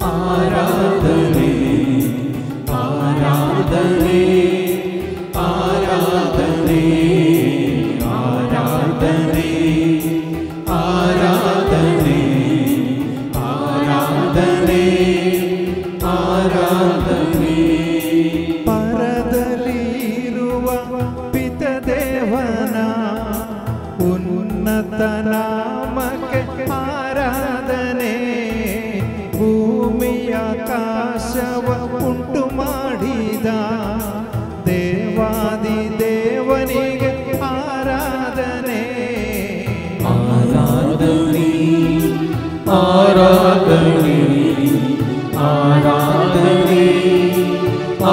ಆರಾಧನೆ ಆರಾಧನೆ ಆರಾಧನೆ ಆರಾಧನೆ ಆರಾಧನೆ ಆರಾಧನೆ ಆರಾಧನೆ ಪರದಲ್ಲಿ ಇರುವ ಪಿತದೇವನ ಉನ್ನತ ನಾಮಕ್ಕೆ ಆರಾಧನೆ ಭೂಮಿಯ ಆಕಾಶವ ಉಂಟು ಮಾಡಿದ ದೇವಾದಿ ದೇವನಿಗೆ ಆರಾಧನೆ ಆರಾಧನೆ ಆರಾಧನೆ ಆರಾಧನೆ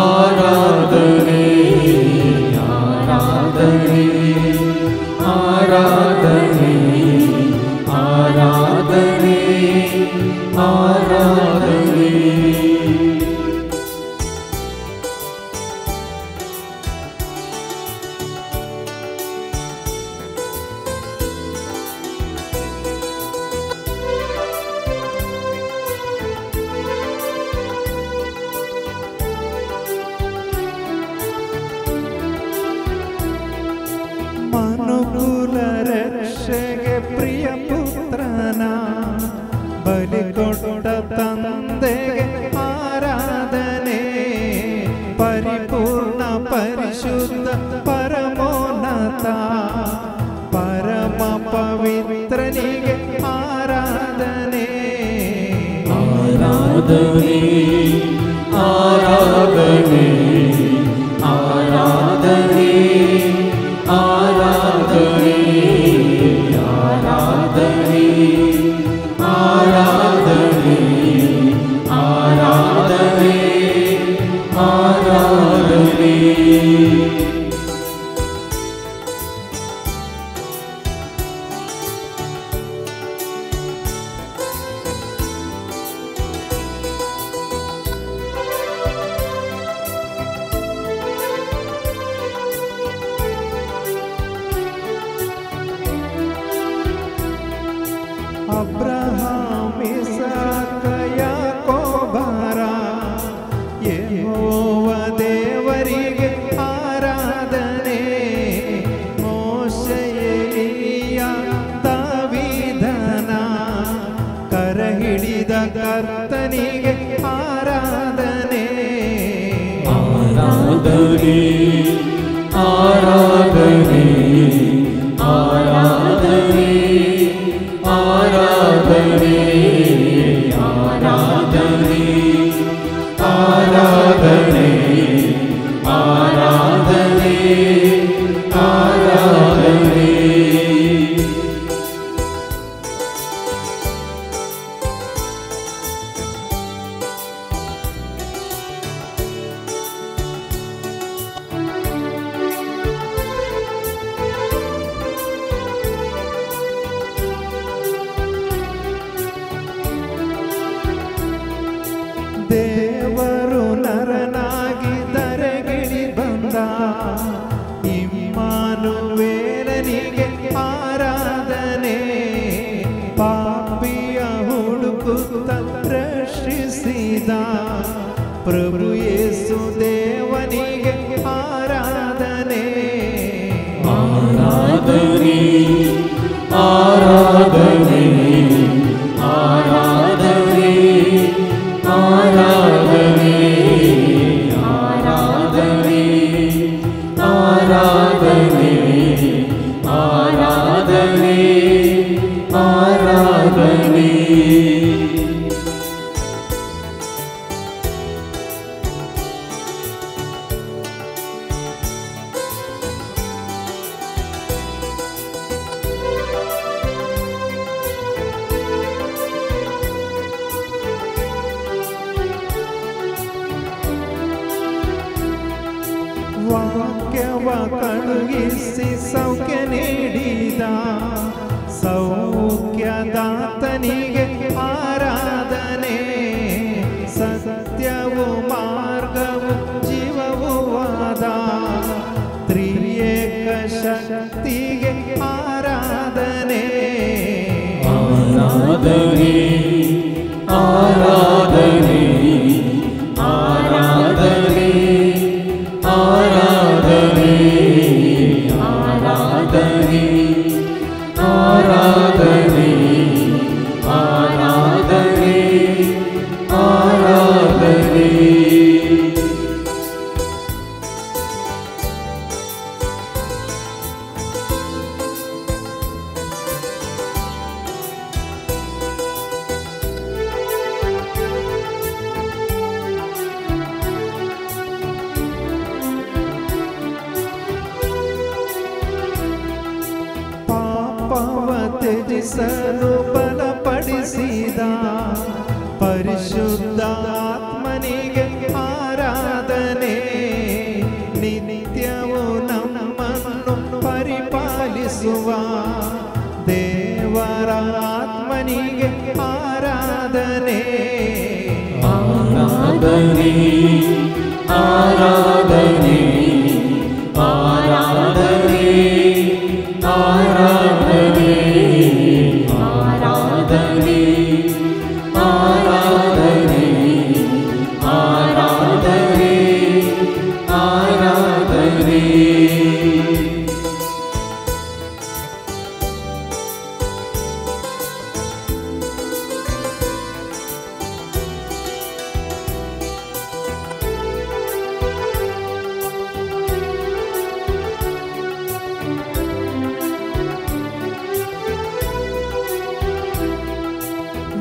ಆರಾಧನೆ ಆರಾಧನೆ ಆರಾಧನೆ ಆರಾಧನೆ ಆರಾಧನೆ ಮನುಕುಲ ರಕ್ಷೆಗೆ ಪ್ರಿಯ ಪುತ್ರನ ಬಲಿ ಕೊಟ್ಟ ತಂದೆಗೆ ಆರಾಧನೆ ಪರಿಪೂರ್ಣ ಪರಿಶುದ್ಧ ಪರಮೋನ್ನತ ಪರಮ ಪವಿತ್ರನಿಗೆ ಆರಾಧನೆ ಆರಾಧನೆ ಆರಾಧನೆ ಆರಾಧನೆ ಆರಾಧನೆ ಆರಾಧನೆ ಆರಾಧನೆ ಆರಾಧನೆ ಆರಾಧನೆ ಅಬ್ರಹಾಮ ಇಸಾಕ ಯಾಕೋಬರ ಯೆಹೋವ ದೇವರಿಗೆ ಆರಾಧನೆ ಮೋಶೆ ಎಲೀಯ ದಾವೀದನ ಕರ ಹಿಡಿದ ಕರ್ತನಿಗೆ ಆರಾಧನೆ ಆರಾಧನೆ ಆರಾಧನೆ ಆರಾಧನೆ ಆರಾಧನೆ ಆರಾಧನೆ ಆರಾಧನೆ ಆರಾಧನೆ ಆರಾಧನೆ ದೇವರು ನರನಾಗಿ ಧರೆಗಿಳಿ ಬಂದ ಇಮ್ಮಾನುವೇಲನಿಗೆ ಆರಾಧನೆ ಪಾಪಿಯ ಹುಡುಕುತ್ತ ರಕ್ಷಿಸಿದ ಪ್ರಭು ಯೇಸು ದೇವನಿಗೆ ಆರಾಧನೆ ಆರಾಧನೆ ಆರಾಧನೆ ಆರಾಧನೆ ಆರಾಧನೆ ಆರಾಧನೆ ಆರಾಧನೆ ಆರಾಧನೆ ಆರಾಧನೆ ವಾಕ್ಯವ ಕಳುಹಿಸಿ ಸೌಖ್ಯ ನೀಡಿದ ಸೌಖ್ಯದಾತನಿಗೆ ಆರಾಧನೆ ಸತ್ಯವು ಮಾರ್ಗವು ಜೀವವು ವಾದ ತ್ರಿಯೇಕ ಶಕ್ತಿಗೆ ಆರಾಧನೆ ಆರಾಧನೆ आराधने आराधने आराधने ತ್ಯಜಿಸಲು ಬಲಪಡಿಸಿದ ಪರಿಶುದ್ಧಾತ್ಮನಿಗೆ ಆರಾಧನೆ. ನಿತ್ಯವೂ ನಮ್ಮನ್ನು ಪರಿಪಾಲಿಸುವ ದೇವರ ಆತ್ಮನಿಗೆ ಆರಾಧನೆ. ಆರಾಧನೆ ಆರಾಧನೆ ಆರಾಧನೆ ಆರಾಧನೆ ಆರಾಧನೆ ಆರಾಧನೆ ಆರಾಧನೆ ಆರಾಧನೆ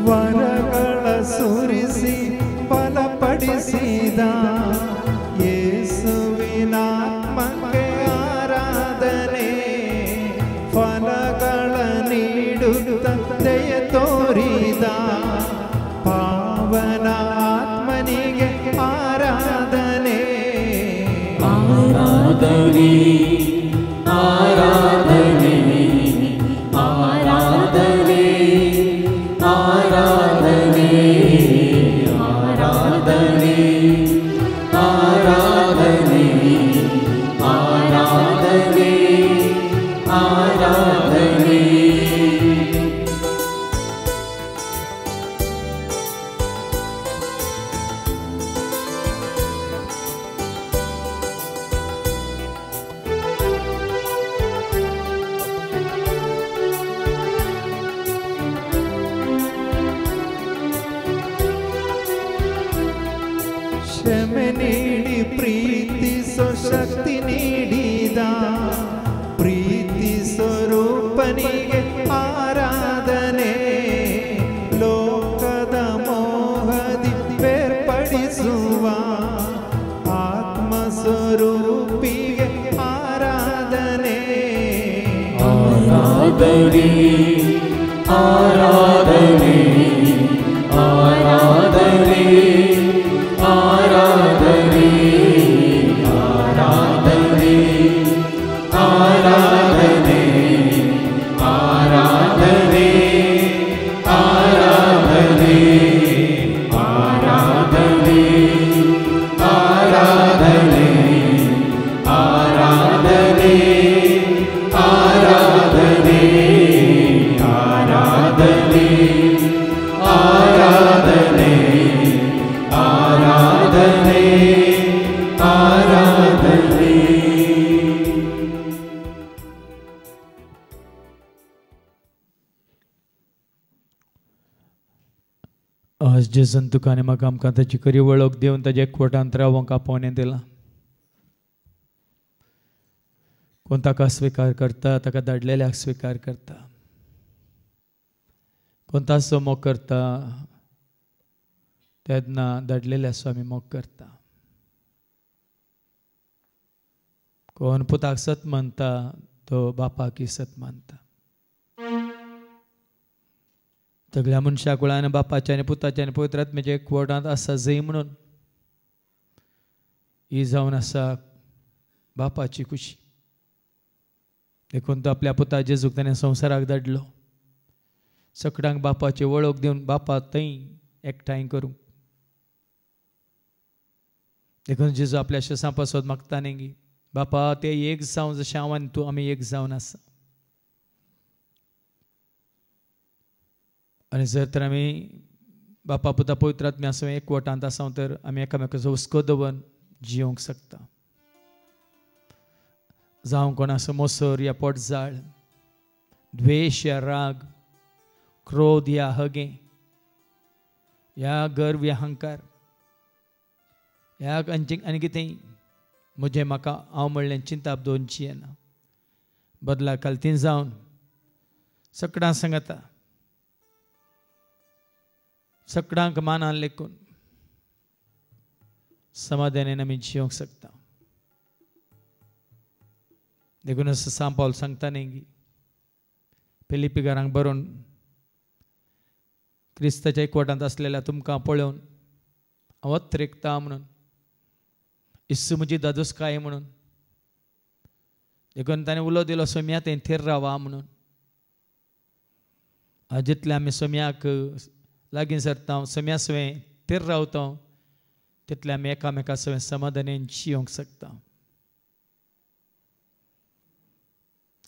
ವರಗಳ ಸುರಿಸಿ ಬಲಪಡಿಸಿದ ಯೇಸುವಿನಾತ್ಮಕ್ಕೆ ಆರಾಧನೆ. ಫಲಗಳ ನೀಡುತ್ತ ದಯ ತೋರಿದ ಪಾವನ ಆತ್ಮನಿಗೆ ಆರಾಧನೆ. ಆರಾಧನೆ ಆರಾಧನೆ ಆರಾಧನೆ ಆರಾಧನೆ ಆರಾಧನೆ ಆರಾಧನೆ ಆರಾಧನೆ ಆರಾಧನೆ ಕ್ಷಮೆ ನೀಡಿ ಪ್ರೀತಿಸೋ ಶಕ್ತಿ ನೀಡಿದ ಪ್ರೀತಿ ಸ್ವರೂಪನಿಗೆ ಆರಾಧನೆ. ಲೋಕದ ಮೋಹದಿ ಬೇರ್ಪಡಿಸುವ ಆತ್ಮ ಸ್ವರೂಪಿಗೆ ಆರಾಧನೆ. ಆರಾಧನೆ ಆರಾಧನೆ ಆರಾಧನೆ ಆರಾಧನೆ ಆರಾಧನೆ ಆರಾಧನೆ ಆರಾಧನೆ ಆರಾಧನೆ ಆರಾಧನೆ ಆರಾಧನೆ ಆರಾಧನೆ ಆರಾಧನೆ ಆರಾಧನೆ ಆರಾಧನೆ ಆರಾಧನೆ ಆರಾಧನೆ आज जे संतुकाने म्हाका आमकां ताची खरी वळख दिवन ताच्या एकवटांत रावंक आपोवणें दिलां. कोण ताका स्विकार करता ताका धाडलेल्याक स्विकार करता. कोण ताचो मोग करता तेन्ना धाडलेल्या स्वामी मोग करता. कोण पुताक सत मानता तो बापाकी सत मानता. सगळ्या मनशाक कुळान बापाच्या आनी पुताच्या आनी पवित्र आत्म्याच्या एकवटांत आसा जय म्हणून ही जावन आसा बापाची खुशी. देखून तो आपल्या पुता जेजूक ताणें संवसाराक धाडलो सगळ्यांक बापाची वळख दिवन बापा थंय एकठांय करूंक. देखून जेजू आपल्या शेसां पासत मागता न्ही की बापा ते एक जावं जशें हांव आनी तूं आमी एक जावन आसा. आनी जर तर आमी बापा पुता पवित्र आत्म्या आसूं एकवटांत आसा तर आमी एकामेकाचो हुस्को दवरून जियोंक शकता. जावं कोण आसूं मोसोर या पोटजाळ द्वेष या राग, क्रोध या हगे, या गर्व या अहंकार, या आनी कितेंय म्हजें म्हाका हांव म्हणलें चिंताप दोनची येना. बदला कालतीन जावन सगळ्यां सांगता, सगळ्यांक मानान लेखून समाधानान आमी जियोंक शकता. देखून असं सांग पावल सांगता न्ही फिलिपिकारांक बरोवन क्रिस्ताच्या एकवटांत असलेल्या तुमकां पळोवन हांव अत्रेकता म्हणून, इस्सू म्हजी दादोसकाय म्हणून. देखून ताणें उलो दिलो सोम्या तें थेर रावा म्हणून. जितले आमी सोम्याक लागीं सरता, सोम्या सवें थेर रावता, तितले आमी एकामेका सवें समाधानान जियोंक शकता.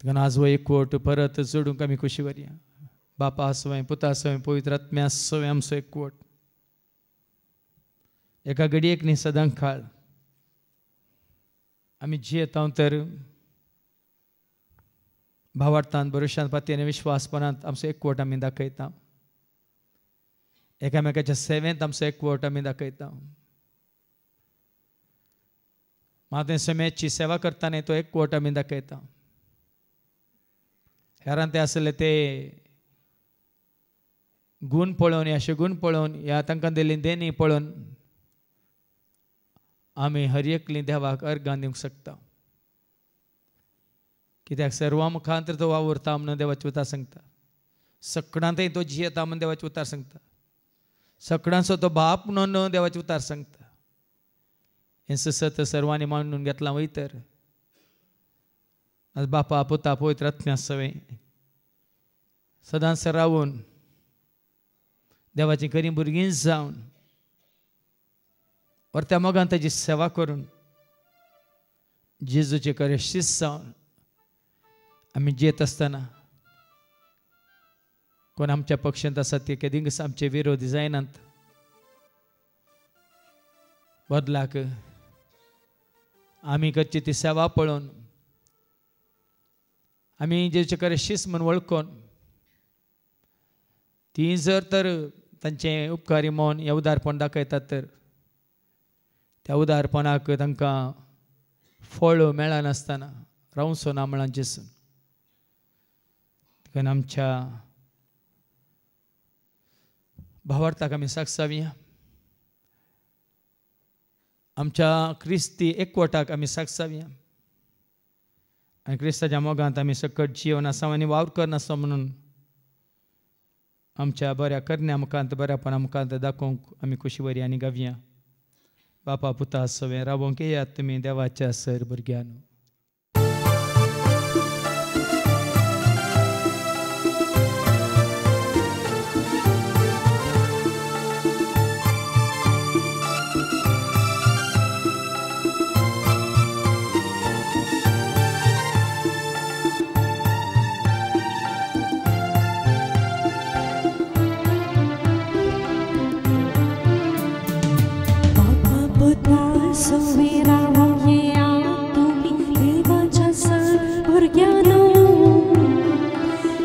देखून आज हो एकवट परत जोडूंक आमी खुशी करया. बापा सवें, पुता सवें, पवित्र आत्म्या सवें आमचो एकवट एका घडयेक न्ही सदांकाळ आमी जियेता तर भावार्थांत, भरोशांत, पातयेन, विश्वासपणांत आमचो एकवट आमी दाखयता. एकामेकाच्या सेवेंत आमचो एकवट आमी दाखयता. मातें समेची सेवा करताना तो एकवट आमी दाखयता. हेरां ते आसले ते गूण पळोवन, अशे गूण पळोवन, ह्या तांकां दिल्ली देणी पळोवन आमी हर एकली देवाक अर्गां दिवंक शकता. कित्याक सर्वा मुखांतर तो वावुरता म्हणून देवाचें उतार सांगता. सगळ्यांतय तो जियेता म्हणून देवाचें उतार सांगता. सगळ्यांचो तो बाप म्हणून देवाचें उतार सांगता. हें सत सर्वांनी मांडून घेतलां वयतर. आज बापा, पुता, पवित्र आत्म्या सवें सदांच रावून देवाची खरी भुरगीं जावन त्या मोगान ताची सेवा करून जेजूचे खरे शिस्त जावन आमी जियेत आसतना कोण आमच्या पक्षांत आसात ते केदींच आमचे विरोधी जायनात. बदलाक आमी करची ती सेवा पळोवन आमी जेजूचे खरे शिस्त म्हणून वळखून ती जर तर तांचे उपकारी मौन हें उदारपण दाखयतात तर त्या उदारपणाक तांकां फळ मेळनासतना रावचो ना म्हळ्यार जेसून. देखून आमच्या भावार्थाक आमी साक्षावया. आमच्या क्रिस्ती एकवटाक आमी साक्षावया. आनी क्रिस्ताच्या मोगांत आमी सकट जिवन आसा आनी वावर करनासो म्हणून आमच्या बऱ्या करण्या मुखांत, बऱ्यापणा मुखांत दाखोवंक आमी खुशी वरी आनी गावया. बापा, पुता सवें रावोंक येयात तुमी देवाच्या सर भुरग्यान.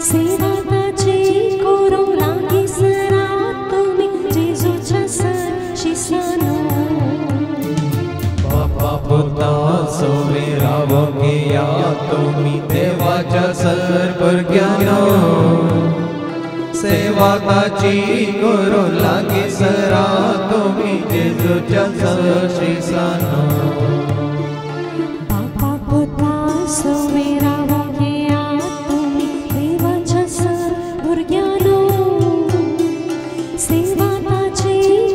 सेवा ताची करू लागी सरा तुम्ही जेजूच्या शिसानो. बापा, पुता सवें रावोंक येया तुमी देवाच्या सर भुरग्यानो. सेवा ताची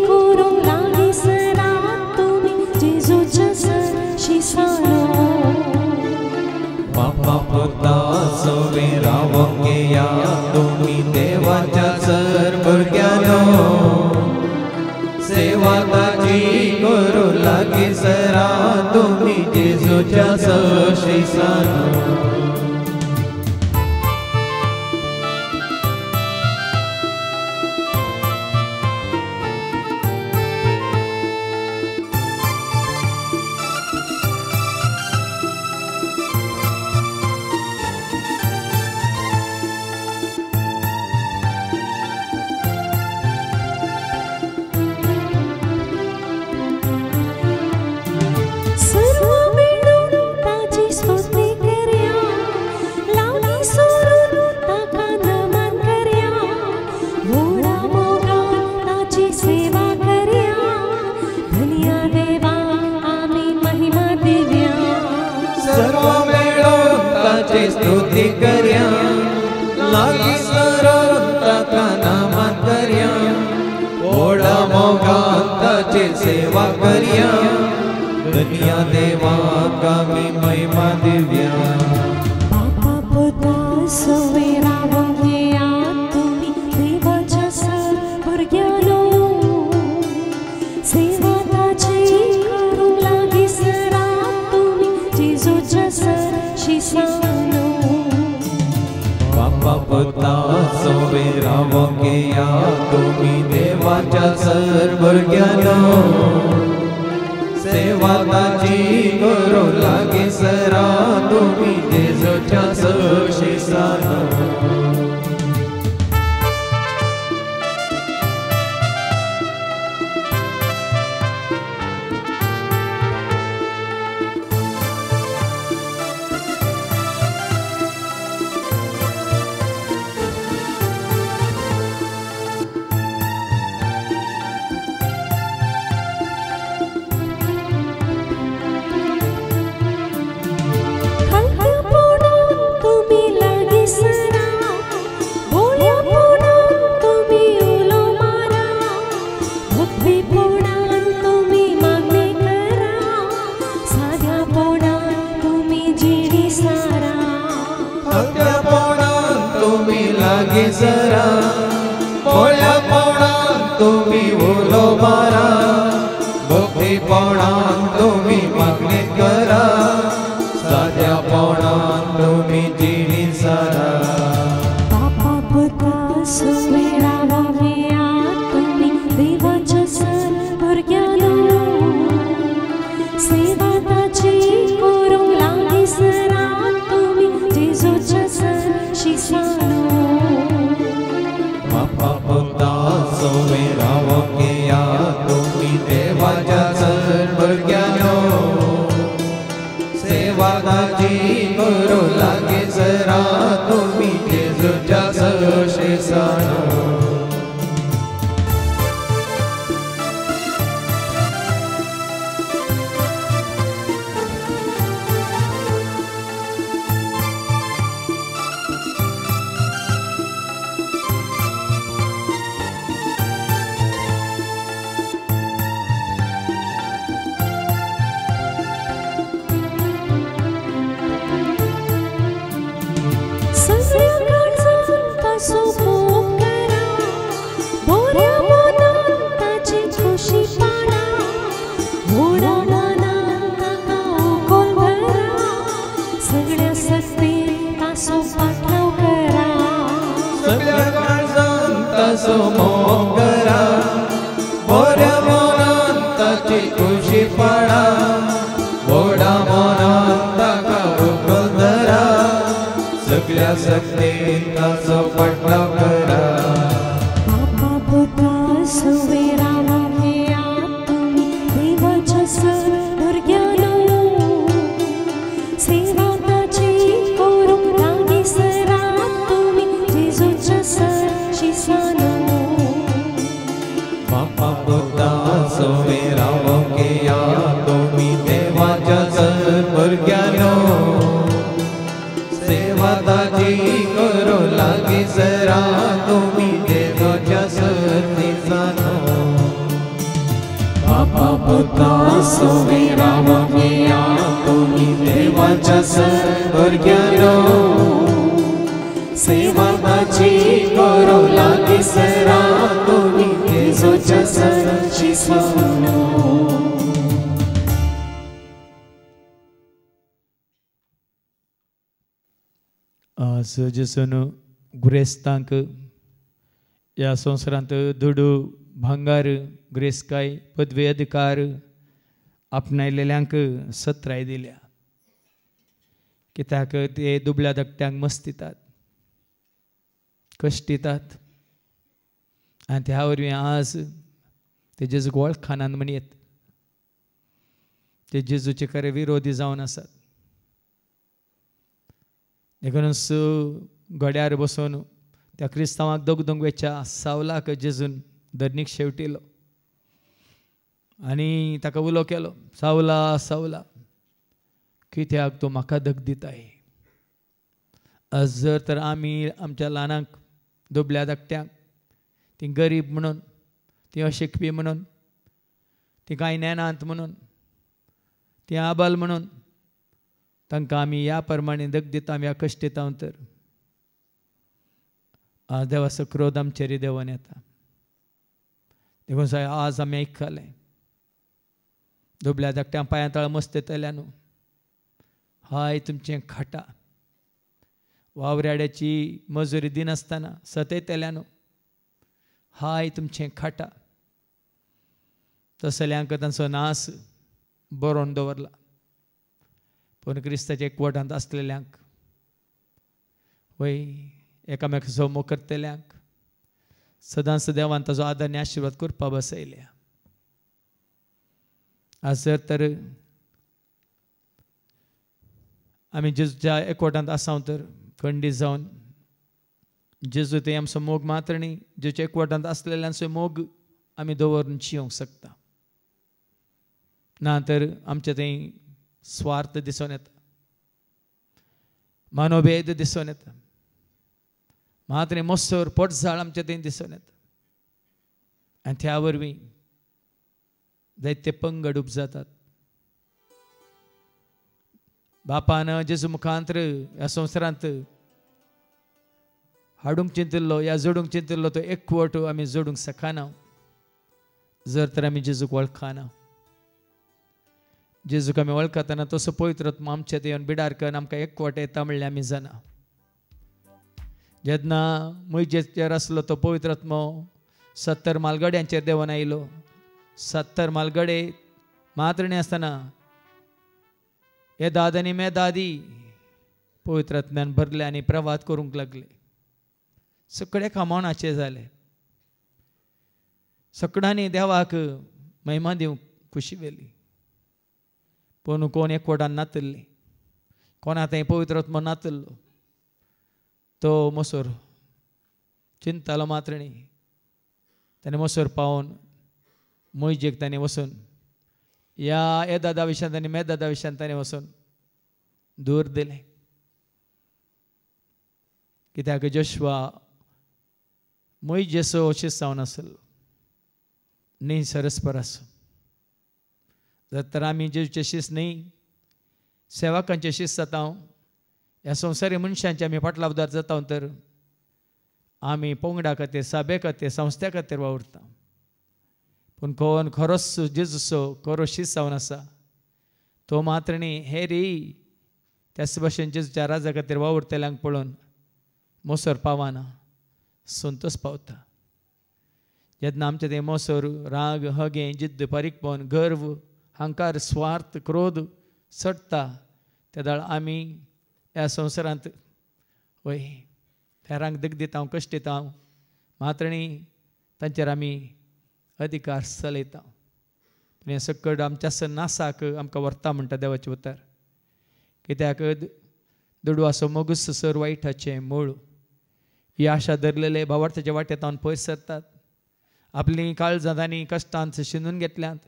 करू लागी सरा तुमी जेजूच्या शिसानो. बापा, पुता सवें रावोंक येया तुम्ही देवाच्या सर भुरग्यानो. सेवा ताची करू लागी सरा तुम्ही जेजूच्या शिसानो. सोवेरावो के या तुम्ही देवाच्या सर्वज्ञानो सेवा ताची करू लागे सरा तुम्ही जेजूच्या सशिसानो जरा भोळ्यापणान तुम्ही उलो मारा भक्तीपणान तुम्ही मागणी करा साध्यापणान तुम्ही जिणी सारा बापा पुता सोवेरावो के या तुम्ही देवाच्या सर्वज्ञानो सेवा ताची करूंक लागी सरा तुम्ही जेजूच्या सशिसानो सोवेरावो के या तुम्ही देवाच्या सर्वज्ञानो सेवा ताची करू लागे जरा तुम्ही जेजूच्या सशिसानो सोमोगरा बोऱ्या मोनांताची खुशी पाडा बोडा मोनांताका उकलधरा सगळ्या सक्तींताचो पटलाव करा बापा पुता सोवेरावो के या तुम्ही देवाच्या सर्वज्ञानो सेवा ताची करूंक लागी सरा तुम्ही जेजूच्या सशिसानो बापा पुता सोवेरावो के या तुम्ही देवाच्या सर्वज्ञानो सेवा ताची करू लागी सरा तुम्ही जेजूच्या सशिसानो बापा पुता सोवेरावो के या तुम्ही देवाच्या सर्वज्ञानो सेवा ताची करू लागी सरा तुम्ही जेजूच्या सशिसानो आज जेसून गुरेस्तांक ह्या संवसारांत दुडू भांगार ग्रेस्काय पदवी अधिकार आपणायलेल्यांक सत्राय दिल्या कित्याक ते दुबळ्या धाकट्यांक मस्त दितात कश्ट दितात आनी त्या वरवीं आज ते जेजूक वळखानात म्हणयत ते जेजूचे खरे विरोधी जावन आसात देखूनच गड्यार बसून त्या क्रिस्तांवांक दोगदोंगवेच्या सावलाक जेजून धरणीक शेवटिलो आनी ताका उलो केलो सावला सावला कित्याक तूं म्हाका धक दिताय आज जर तर आमी आमच्या ल्हानांक दुबळ्या धाकट्यांक ती गरीब म्हणून ती अशिकपी म्हणून ती कांय नेनात म्हणून ती आबाल म्हणून तांकां आमी ह्या प्रमाणे धक दिता ह्या कश्ट दिता तर आज देवाचो क्रोध आमचेर देंवन येता देखून साय आज आमी आयकले दुबळ्या धाकट्या पांया तळ मस्त येतल्या न्हू हाय तुमचें खाटा वावऱ्याड्याची मजुरी दिनासतना सतयतल्यानो हाय तुमचें खाटा तसल्यांक तांचो नास बरोवन दवरला पूण क्रिस्ताच्या एकवटांत आसलेल्यांक वय एकामेकाचो मोग करतल्यांक सदांच देवान ताचो आदर आनी आशिर्वाद करपा बसयल्या आज जर तर आमी जेजूच्या एकवटांत आसां तर खंडीत जावन जेजू ते आमचो मोग मात्र न्ही जेजूच्या एकवटांत आसलेल्यांचो मोग आमी दवरून जियोंक शकता ना तर आमचे थंय स्वार्थ दिसून येता मनोभेद दिसून येता मात्र मोसोर पोटझाळ आमचे थंय दिसून येता आनी त्या वरवीं जायते पंगड उपजातात बापान जेजू मुखांतर ह्या संवसारांत हाडूंक चिंतिल्लो या जोडूंक चिंतिल्लो तो एकवट आमी जोडूंक शकना जर तर आमी जेजूक वळखना जेजूक आमी वळखतना तसो पवित्र आत्मा आमचे येवन बिडार करून आमकां एकवट येता म्हणल्यार आमी जाणा जेन्ना मुयजेचेर आसलो तो पवित्र आत्मो 70 मालगड्यांचेर देंवन आयलो 70 मालगडे मात्र न्ही आसतना येदाद आनी मेदादी पवित्र आत्म्यान भरले आनी प्रवाद करूंक लागले सगळे कामोणाचे जाले सगळ्यांनी देवाक महिमा दिवंक खुशी वेली पूण कोण एकवटान नातल्ले कोणा थंय पवित्र आत्मो नातल्लो तो मोसोर चिंतालो मात्र न्ही ताणें मोसोर पावोन मोयजेक ताणें वचून ह्या येदादा विशयांत आनी मेदादा विशयांत ताणें वचून दूर दिलें कित्याक जोशुआ मोयजेचो शिस्त जावन आसलो न्ही सरस्पराचो जर तर आमी जेजूचे शिस्त न्ही सेवकांचे शिस्त जाता ह्या संवसारी मनशांचे आमी फाटला उदार जाता तर आमी पंगडा खातीर सभे खातीर संस्थे खातीर वावुरता पूण कोण खरोच जेजूचो खरो शिस्त जावन आसा तो मात्र न्ही हेरी त्याच भाशेन जेजूच्या राजा खातीर वावुरतल्यांक पळोवन मोसोर पावना संतोश पावता जेन्ना आमचे ते मोसोर राग हगे जिद्द पारीकपण गर्व अहंकार स्वार्थ क्रोध सडटा त्या दाळ आमी ह्या संवसारांत वय हेरांक देख दिता हांव कश्ट दिता हांव मात्र न्ही तांचेर आमी अधिकार चलयता पूण हें सकट आमच्या नासाक आमकां व्हरता म्हणटा देवाचे उतर कित्याक दुडवाचो मोगूस सर वायटाचें मूळ ही आशा धरलेले भावार्थाच्या वाटेंत हांव पयस सरतात आपली काळजांत आनी कश्टांत शिंदून घेतल्यांत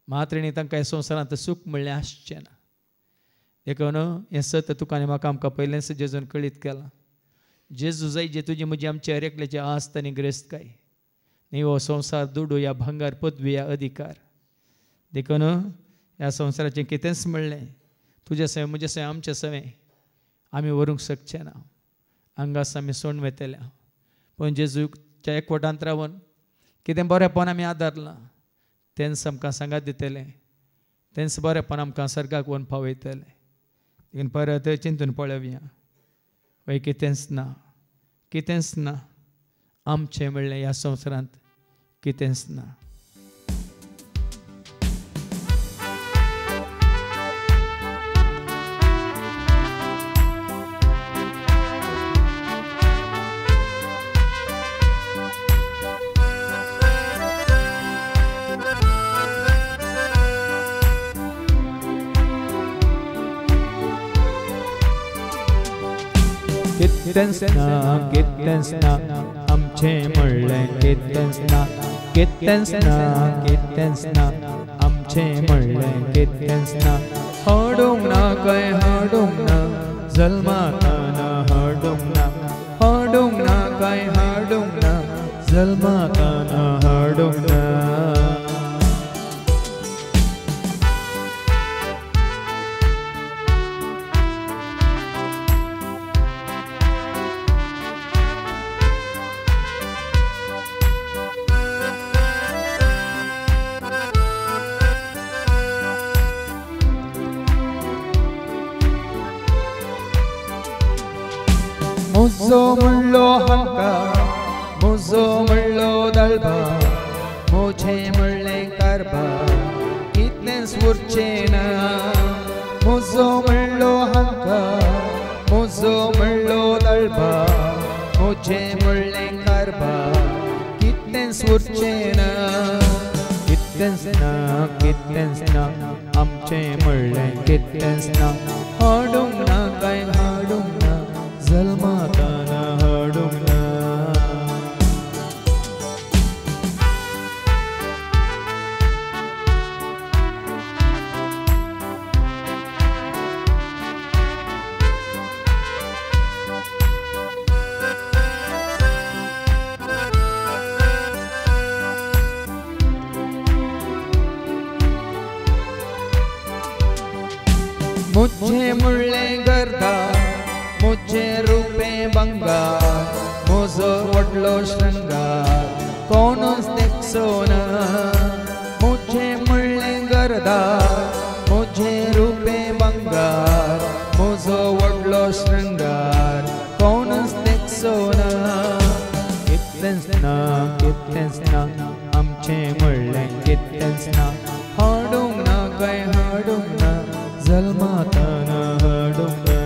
मात्र न्ही तांकां ह्या संवसारांत सूख म्हणलें आसचें ना देखून हें सत तुका आनी म्हाका आमकां पयलेंच जेजून कळीत केलां जेजू जाय जे तुजी म्हजी आमचे हर एकल्याची आस्त आनी ग्रेस्तकाय न्ही हो संवसार दुडू ह्या भांगार पदवी ह्या अधिकार देखून ह्या संवसाराचें कितेंच म्हणलें तुजे सवय म्हजे सवय आमचे सवय आमी व्हरूंक शकचे ना हांगास आमी सोडून वेतल्या पूण जेजूच्या एकवटांत रावन कितें बरेंपण आमी आदारलां तेंच आमकां सांगात दितलें तेंच बरेंपण आमकां सर्गाक व्हरून पावयतलें देखून परत चिंतून पळोवया वय कितेंच ना आमचें म्हणलें ह्या संवसारांत कितेंच ना कितेंच ना आमचें म्हणलें कितेंच ना आमचें म्हणलें कितेंच ना हाडूंक ना काय हाडूंक ना जल्माक ना हाडूंक ना हाडूंक ना काय हाडूंक ना जल्माक ना हाडूंक ना मुजो म्हणलो हंकार मुजो म्हणलो दळभार मुझे म्हणले कारभार कितलेंच उरचें ना मुजो म्हणलो हंकार मुजो म्हणलो दळभार मुझे म्हणले कारभार कितलेंच उरचें ना कितलेंच ना आमचें म्हणलें कितलेंच ना हाडूंक ना काय हाडूंक ना जल्माताना हाडूंक ना मुझे मुळ्ळे गर्दार मुझे रुपे बंगार मुजो व्हडलो श्रृंगार कोणूच देखचो ना मुझे मुळ्ळे गर्दार मुझे रुपे बंगार मुजो व्हडलो श्रृंगार कोणूच देखचो ना कितलेंच ना आमचें मुळ्ळें कितलेंच ना हाडूंक ना काय हाडूंक ना जल्माताना हाडूंक ना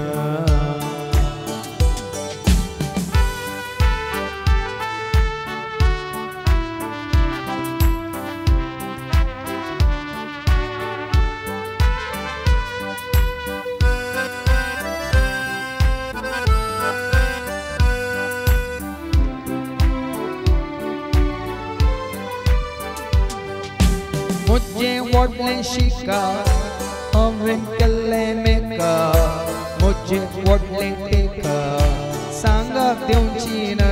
मुझे व्हडलें शिकार हांवें केल्लें मेका मुझे व्हडलें टेका सांगाक दिवची ना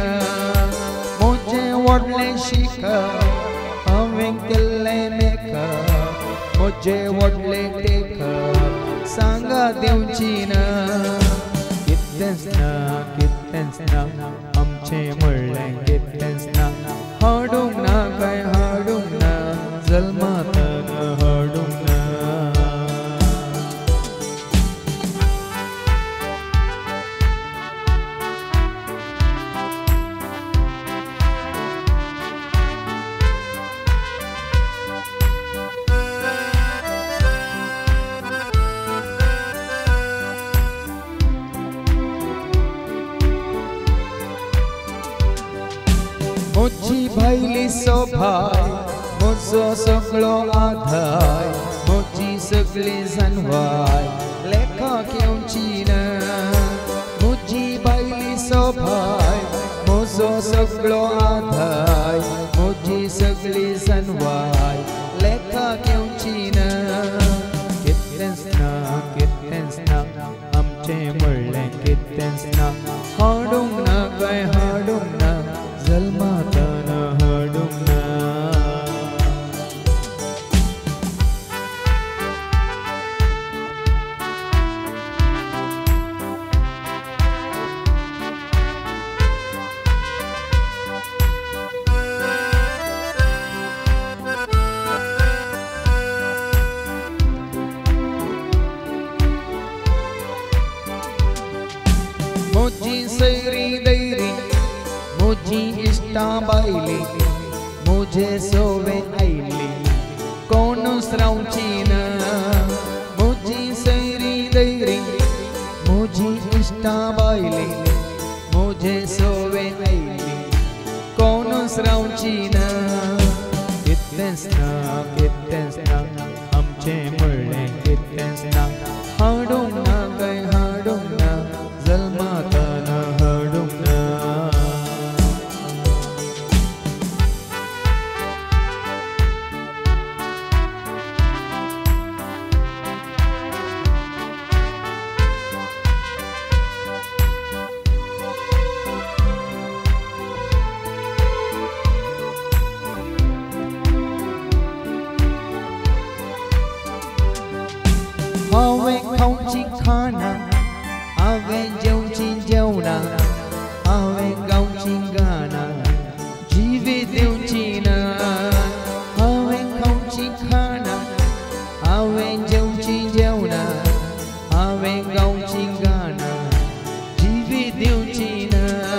मुझे व्हडलें शिकार हांवें केल्लें मेका मुझे व्हडलें टेका सांगाक दिवची ना कितलेंच ना आमचें म्हणलें कितलेंच ना हाडूंक ना काय हाडूंक ना जल्माताना हाडूंक ना मुझी भायली सोभाय मुजो सगळो आधार मुझी सगळी जनवाय लेखाक येवची ना मुझी भायली सोभाय मुजो सगळो आधार मुझी सगळी जनवाय लेखाक येवची ना कितलेंच ना आमचें म्हणलें कितलेंच ना हाडूंक ना काय हाडूंक ना जल्माताना हाडूंक ना मुझी सैरी दैरी मुझी इष्टा बायली मुझे सोवे आयली कोणूच रावची ना मुझी सैरी दैरी मुझी इष्टा बायली मुझे सोवे आयली कोणूच रावची ना कितलेंच ना आमचें म्हणलें कितलेंच ना हाडूंक ना काय हाडूंक ना जल्माताना हाडूंक ना हांवें खावची खाणां हांवें जेवची जेवणां हांवें गावची गाणां जिवी दिवची ना हांवें खावची खाणां हांवें जेवची जेवणां हांवें गावची गाणां जिवी दिवची ना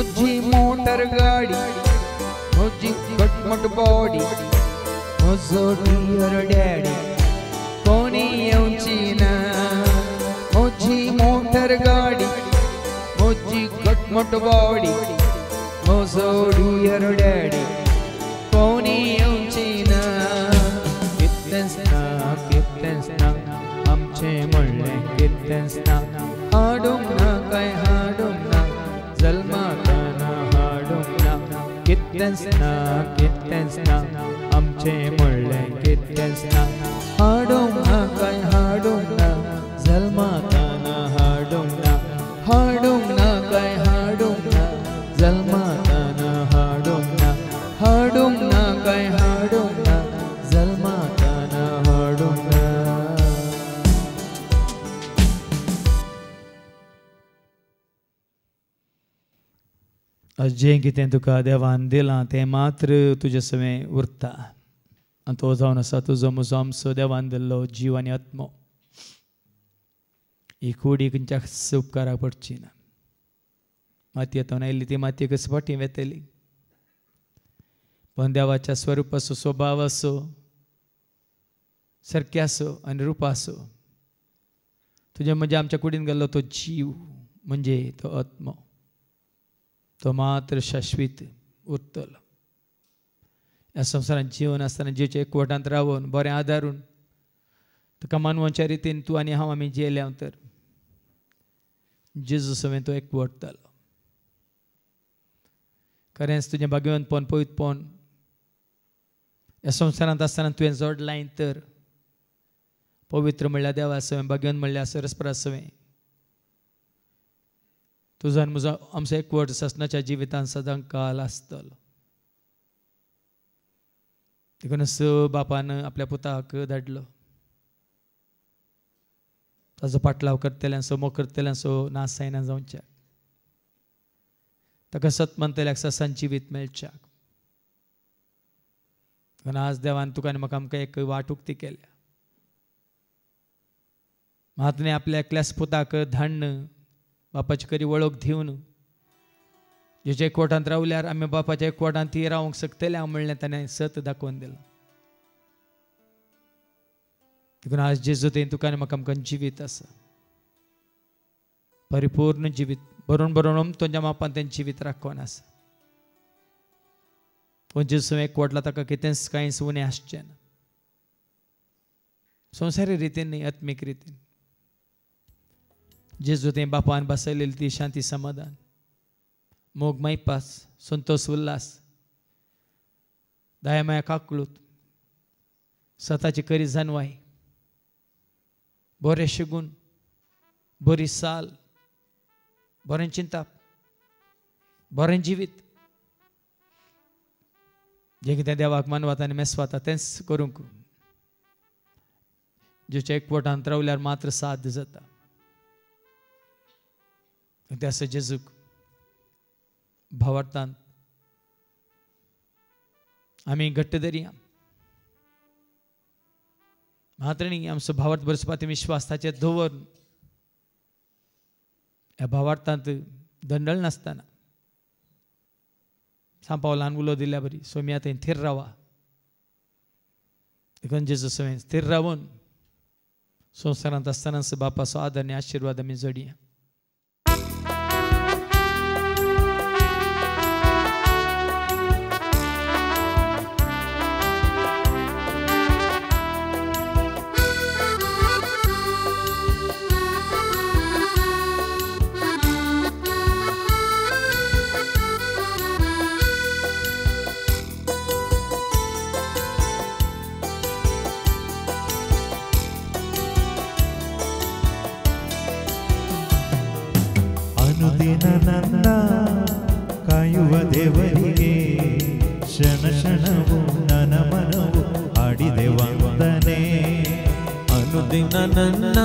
मुझी मोटर गाडी मुझी घटमुट बॉडी मुझो डियर डॅडी कोणी येऊची ना मुझी मोटर गाडी मुझी घटमुट बॉडी मुझो डियर डॅडी कोणी येऊची ना कितनेच ना आमचे म्हणले कितनेच ना हाडूंक ना काय हाडूंक ना जल्मातना हाडूंक ना कितनेच ना आमचे म्हणले कितनेच ना हाडूंक ना काय हाडूंक ना जल्मातना हाडूंक ना हाडूंक ना काय हाडूंक ना जल्मातना हाडूंक ना हाडूंक ना काय हाडूंक ना जल्मातना हाडूंक ना. जें कितें तुका देवान दिलां तें मात्र तुजे सवें उरता आनी तो जावन आसा तुजो म्हजो आमचो देवान दिल्लो जीव आनी आत्मो. ही कुडी खंयच्या उपकाराक पडची ना. मातयेतून आयिल्ली ती मातये कशी फाटीं वेतली पण देवाच्या स्वरूप असो स्वभाव असो सारकें असो आनी रूप असो तुजे म्हणजे आमच्या कुडीन गेल्लो तो जीव म्हणजे तो आत्मो तो मात्र शाश्वीत उरतलो. ह्या संवसारांत जीवन आसतना जीवच्या एकवटांत रावून बरें आदारून तुका मानवाच्या रितीन तूं आनी हांव आमी जियेल्या तर जेजू सवें तो एकवट जालो. खरेंच तुजें भाग्यवंतपण पवित्रपण ह्या संवसारांत आसतना तुवें जोडलां तर पवित्र म्हणल्यार देवा सवें भाग्यवंत म्हणल्यार सरस्परा सवें तुजो आनी म्हजो आमचो एकवट ससनाच्या जिवितांत सदां काल आसतलो. देखूनच बापान आपल्या पुताक धाडलो ताजो पाटलाव करतल्यांचो मोग करतल्यांचो नाश जायना जावच्याक ताका सतमंतल्याक ससान जिवीत मेळच्याक. देखून आज देवान तुका आनी म्हाका आमकां एक वाट उक्ती केल्या. महात्म्यान आपल्या एकल्याच पुताक धाडन बापाची खरी वळख दिवन जेच्या एकवटांत रावल्यार आमी बापाच्या एकवटांत ती रावंक शकतले म्हणलें ताणें सत दाखोवन दिलां. देखून आज जेजू तें तुका आनी म्हाका आमकां जिवीत आसा परिपूर्ण जिवीत भरून भरून तुज्या मापान तें जिवीत राखोवन आसा. पूण जेजू एकवटला ताका कितेंच कांयच उणें आसचें ना संवसारी रितीन न्ही आत्मीक रितीन. जेजू तें बापान बसयलेली ती शांती समाधान मोग मैपास संतोष उल्हास दयामाया काकळूत स्वताची खरी जाणवाय बरे शेगून बरी साल बरें चिंताप बरें जिवीत जें कितें देवाक मानवता आनी मेसवाता तेंच करूंक जेच्या एकवटांत रावल्यार मात्र साध्य जाता. ते असं जेजूक भावार्थांत आमी घट्ट धरया मात्र न्ही आमचो भावार्थ बरसपाचो विश्वास ताचेर दवर ह्या भावार्थांत दंडळ नासतना सांपावलान उलो दिल्या बरी सोम्या थंय थीर रावा. देखून जेजू सवें स्थिर रावून संवसारांत आसतना बापाचो आदर आनी आशिर्वाद आमी जोडया. ನನ್ನ ಕಾಯುವ ದೇವರಿಗೆ ಕ್ಷಣ ಕ್ಷಣವು ನನ್ನ ಮನವು ಹಾಡಿದೆ ವಂದನೆ. ಅನುದಿನ ನನ್ನ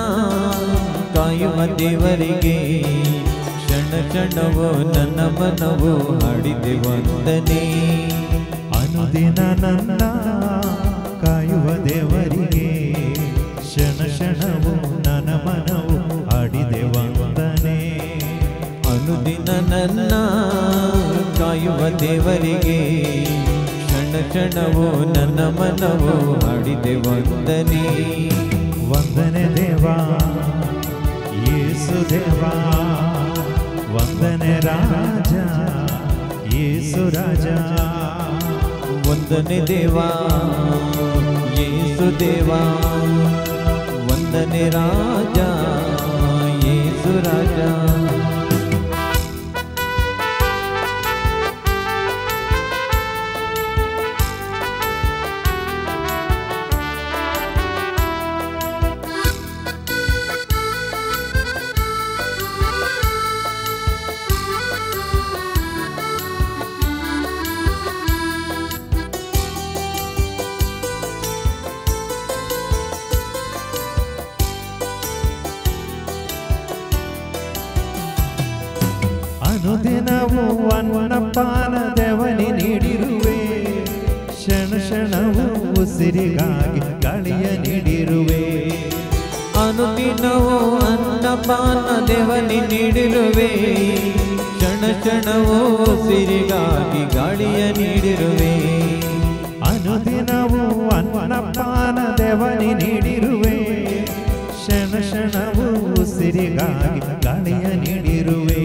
ಕಾಯುವ ದೇವರಿಗೆ ಕ್ಷಣ ಕ್ಷಣವು ನನ್ನ ಮನವು ಹಾಡಿದೆ ವಂದನೆ. ಅನುದಿನ ನನ್ನ ಕಾಯುವ ದೇವರಿಗೆ ಕ್ಷಣ ಕ್ಷಣವು ನನ್ನ ಮನವು ಹಾಡಿದೆ ವಂದನೆ. ಅನುದಿನ ನನ್ನ ಕಾಯುವ ದೇವರಿಗೆ ಕ್ಷಣ ಕ್ಷಣವೂ ನನ್ನ ಮನವು ಹಾಡಿದೆ ವಂದನೆ. ವಂದನೆ ದೇವಾ ಯೇಸು ದೇವಾ, ವಂದನೆ ರಾಜ ಯೇಸು ರಾಜ. ವಂದನೆ ದೇವಾ ಯೇಸು ದೇವಾ, ವಂದನೆ ರಾಜ ಯೇಸು ರಾಜ. ಅನುದಿನವೂ ಅನ್ನಪಾನ ದೇವನಿ ನೀಡಿರುವೆ, ಕ್ಷಣ ಕ್ಷಣವೂ ಉಸಿರಿಗಾಗಿ ಗಾಳಿಯ ನೀಡಿರುವೆ. ಅನುದಿನವೂ ಅನ್ನಪಾನ ದೇವನಿ ನೀಡಿರುವೆ, ಕ್ಷಣ ಕ್ಷಣವೂ ಉಸಿರಿಗಾಗಿ ಗಾಳಿಯ ನೀಡಿರುವೆ. ಅನುದಿನವೂ ಅನ್ನಪಾನ ದೇವನಿ ನೀಡಿರುವೆ, ಕ್ಷಣ ಕ್ಷಣವೂ ಉಸಿರಿಗಾಗಿ ಗಾಳಿಯ ನೀಡಿರುವೆ.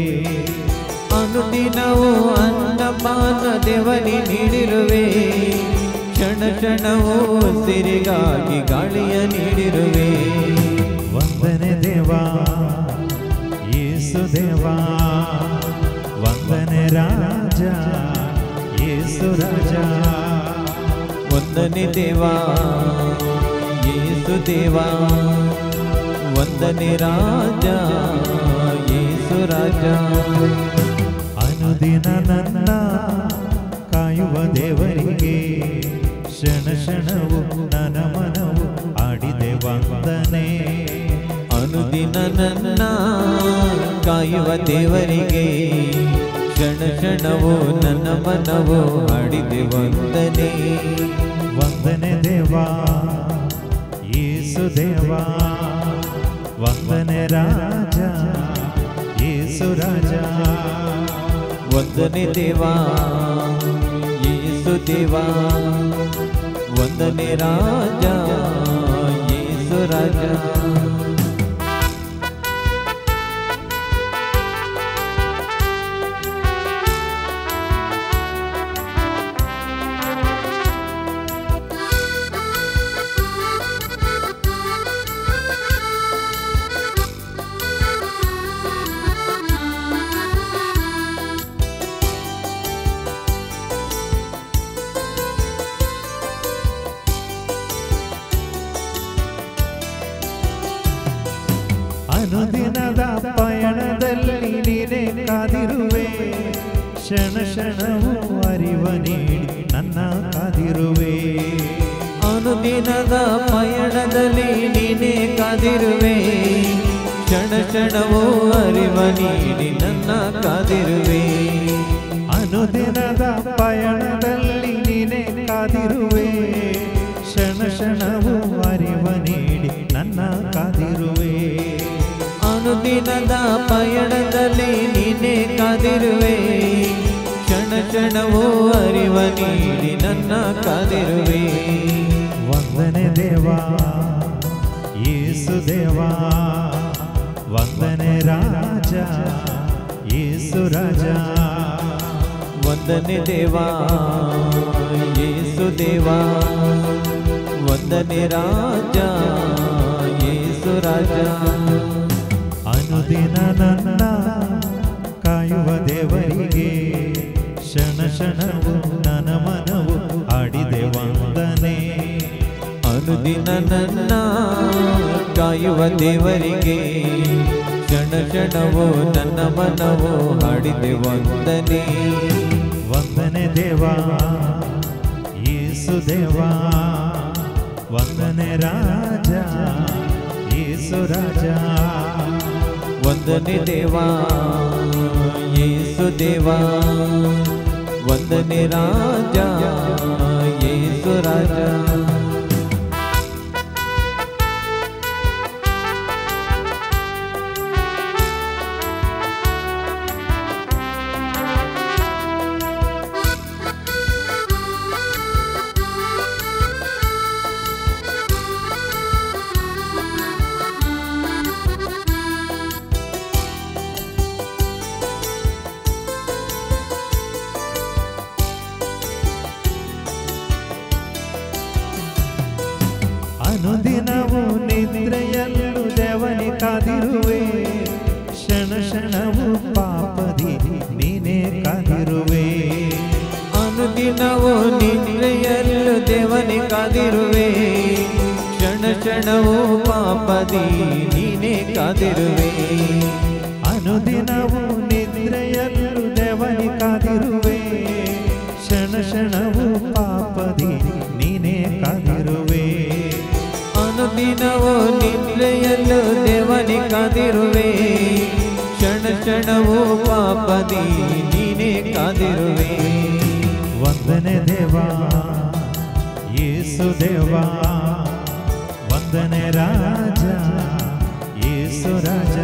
ಅನುದಿನವೂ ಅನ್ನಪಾನ ದೇವನಿ ನೀಡಿರುವೆ, ಕ್ಷಣ ಕ್ಷಣವೂ ಉಸಿರಿಗಾಗಿ ಗಾಳಿಯ ನೀಡಿರುವೆ. ವಂದನೆ ದೇವಾ ಯೇಸು ದೇವಾ, ವಂದನೆ ರಾಜ ಯೇಸು ರಾಜ. ವಂದನೆ ದೇವಾ ಯೇಸು ದೇವಾ, ವಂದನೆ ರಾಜ ಯೇಸು ರಾಜ. ಅನುದಿನ ನನ್ನ ಕಾಯುವ ದೇವರಿಗೆ ಕ್ಷಣ ಕ್ಷಣವು ನನ್ನ ಮನವು ಆಡಿದೆ ವಂದನೆ. ಅನುದಿನ ನನ್ನ ಕಾಯುವ ದೇವರಿಗೆ ಕ್ಷಣ ಕ್ಷಣವೂ ನನ್ನ ಮನವು ಹಾಡಿದೆ ವಂದನೆ. ವಂದನೆ ದೇವಾ ಯೇಸು ದೇವಾ, ವಂದನೆ ರಾಜ ಯೇಸು ರಾಜ. ವಂದನೆ ದೇವಾ ಯೇಸು ದೇವಾ, ವಂದನೆ ರಾಜ ಯೇಸು ರಾಜ. ಅನುದಿನದ ಪಯಣದಲ್ಲಿ ನೀನೇ ಕಾದಿರುವೆ, ಕ್ಷಣ ಕ್ಷಣವೂ ಅರಿವ ನೀಡಿ ನನ್ನ ಕಾದಿರುವೆ. ಅನುದಿನದ ಪಯಣದಲ್ಲಿ ನೀನೇ ಕಾದಿರುವೆ, ಕ್ಷಣ ಕ್ಷಣವೂ ಅರಿವ ನೀಡಿ ನನ್ನ ಕಾದಿರುವೆ. ಅನುದಿನದ ಪಯಣದಲ್ಲಿ ನೀನೇ ಕಾದಿರುವೆ, ಕ್ಷಣ ಕ್ಷಣವೂ ಅರಿವ ನೀಡಿ ನನ್ನ ಕಾದಿರುವೆ. ಅನುದಿನದ ಪಯಣದಲ್ಲಿ ನೀನೇ ಕಾದಿರುವೆ, ಕ್ಷಣ ಕ್ಷಣವೂ ಅರಿವ ನೀಡಿ ನನ್ನ ಕಾದಿರುವೆ. ವಂದನೆ ದೇವಾ ಯೇಸು ದೇವಾ, ವಂದನೆ ರಾಜ ಯೇಸು ರಾಜ. ವಂದನೆ ದೇವಾ ಯೇಸು ದೇವಾ, ವಂದನೆ ರಾಜ ಯೇಸು ರಾಜ. ಅನುದಿನ ನನ್ನ ಕಾಯುವ ದೇವರಿಗೆ ಕ್ಷಣ ಕ್ಷಣವು ನನ್ನ ಮನವು ಆಡಿದೆ ವಂದನೆ. ಅನುದಿನ ನನ್ನ ಕಾಯುವ ದೇವರಿಗೆ ಕ್ಷಣ ಕ್ಷಣವೂ ನನ್ನ ಮನವು ಹಾಡಿದೆ ವಂದನೆ. ವಂದನೆ ದೇವಾ ಯೇಸು ದೇವಾ, ವಂದನೆ ರಾಜ ಯೇಸು ರಾಜ. ವಂದನೆ ದೇವಾ ಯೇಸು ದೇವಾ, ವಂದನೆ ರಾಜ ಯೇಸು ರಾಜ. ಕಾದಿರುವೆ ಕ್ಷಣ ಕ್ಷಣವು ಪಾಪದಿ ನೀನೇ ಕಾದಿರುವೆ ಅನುದಿನವೂ ನಿದ್ರೆಯಲ್ಲೂ ದೇವನೇ ಕಾದಿರುವೆ ಕ್ಷಣ ಕ್ಷಣವೂ ಪಾಪದಿ ನೀನೇ ಕಾದಿರುವೆ ಅನುದಿನವು ನಿದ್ರೆಯಲ್ಲೂ ದೇವನೇ ಕಾದಿರುವೆ ಕ್ಷಣ ಕ್ಷಣವು ಪಾಪದಿ ನೀನೇ ಕಾದಿರುವೆ ಅನುದಿನವೂ ನಿದ್ರೆಯಲ್ಲೂ ದೇವನೇ ಕಾದಿರುವೆ ಕ್ಷಣ ಕ್ಷಣವೂ ಪಾಪದಿ ನೀನೇ ಕಾದಿರುವೆ ವಂದನೆ ದೇವಾ ಯೇಸು ದೇವಾ ವಂದನೆ ರಾಜ ಯೇಸು ರಾಜ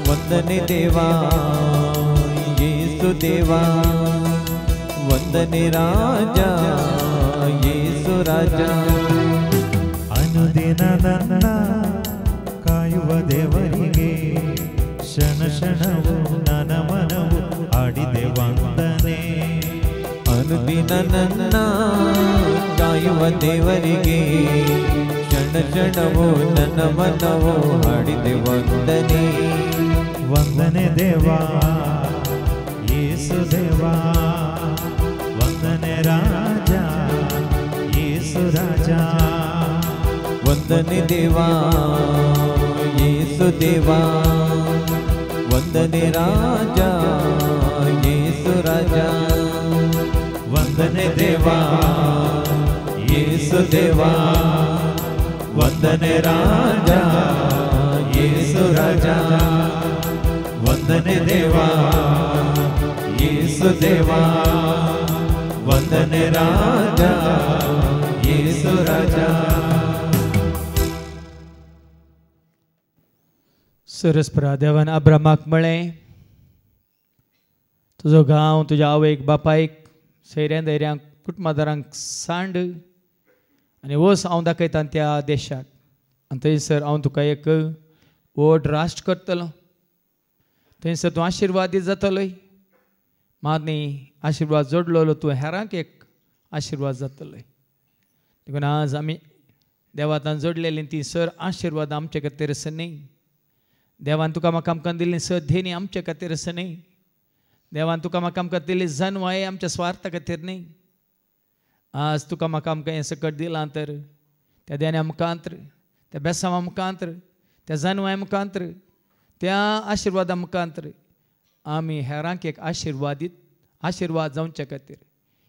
ವಂದನೆ ದೇವಾ ಯೇಸು ದೇವಾ ವಂದನೆ ರಾಜ ಯೇಸು ರಾಜ ಅನುದಿನ ನನ್ನ ಕಾಯುವ ದೇವರಿಗೆ ಕ್ಷಣ ಕ್ಷಣವು ನನ್ನ ಮನವು ಆಡಿದೆ ವಂದನೆ ಅನುದಿನ ನನ್ನ ಕಾಯುವ ದೇವರಿಗೆ ಕ್ಷಣ ಕ್ಷಣವೂ ನನ್ನ ಮನವು ಹಾಡಿದೆ ವಂದನೆ ವಂದನೆ ದೇವಾ ಯೇಸು ದೇವಾ ವಂದನೆ ರಾಜ ಯೇಸು ರಾಜ ವಂದನೆ ದೇವಾ ಯೇಸು ದೇವಾ ವಂದನೆ ರಾಜ ಯೇಸು ರಾಜ ವಂದನೆ ದೇವಾ ಯೇಸು ದೇವಾ ವಂದನೆ ರಾಜ ಯೇಸು ರಾಜ ವಂದನೆ ದೇವಾ ಯೇಸು ದೇವಾ ವಂದನೆ ರಾಜ ಯೇಸು ರಾಜ सरस्परा देवान अब्रामाक म्हळें तुजो गांव तुज्या आवयक बापायक सैऱ्या धैर्यांक कुटुंबादारांक सांड आनी वच हांव दाखयतां त्या देशाक आनी थंयसर हांव तुका एक व्हड राष्ट्र करतलो थंयसर तूं आशिर्वादीत जातलोय मात न्ही आशिर्वाद जोडलेलो तूं हेरांक एक आशिर्वाद जातलोय देखून आज आमी देवातान जोडलेलीं ती सर आशिर्वाद आमचे खातीर आसा न्ही देवान तुका म्हाका आमकां दिल्ली सध्येनी आमचे खातीर आसा न्ही देवान तुका म्हाका आमकां दिल्ली जन्माय आमच्या स्वार्था खातीर न्ही आज तुका म्हाका आमकां हें सकट दिलां तर त्या देण्या मुखांतर त्या बेसांवा मुखांतर त्या जन्माय मुखांतर त्या आशिर्वादा मुखांतर आमी हेरांक एक आशिर्वाद जावच्या खातीर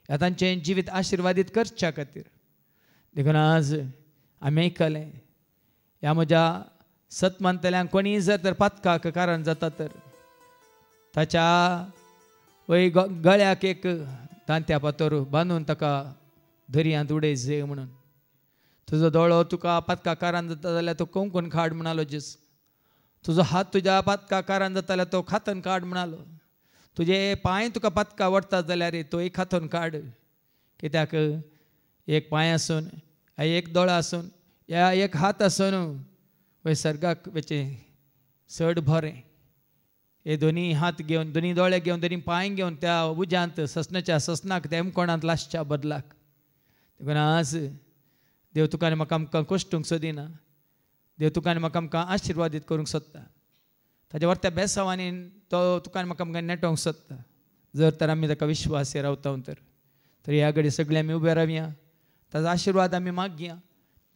ह्या तांचें जिवीत आशिर्वादीत करच्या खातीर देखून आज आमी आयकलें ह्या म्हज्या सतमंतल्यांक कोणीय जर तर पातकाक कारण जाता तर ताच्या वय गळ्याक एक दांत्या पातोर बांदून ताका दर्यांत उडय जे म्हणून तुजो दोळो तुका पातका कारण जाता जाल्यार तो कोंकून काड म्हणालो जेस तुजो हात तुज्या पातका कारण जाता जाल्यार तो खातन काड म्हणालो तुजे पांय तुका पातका वडटा जाल्यार तो एक हातून काड कित्याक एक पांय आसून एक दोळो आसून या एक हात आसून वय सर्गाक वेचे चड बरें हे दोनी हात घेवन दोनी दोळे घेवन दोनी पांय घेवन त्या उज्यांत ससनाच्या ससनाक त्या कोणांत लासच्या बदलाक देखून आज देव तुका आनी म्हाका आमकां कश्टूंक सोदिना देव तुका आनी म्हाका आमकां आशिर्वादीत करूंक सोदता ताच्या वर्त्या बेसांवांनी तो तुका आनी म्हाका आमकां नेटोवंक सोदता जर तर आमी ताका विश्वासी रावता तर ह्या घडी सगळे आमी उबे रावया ताजो आशिर्वाद आमी मागया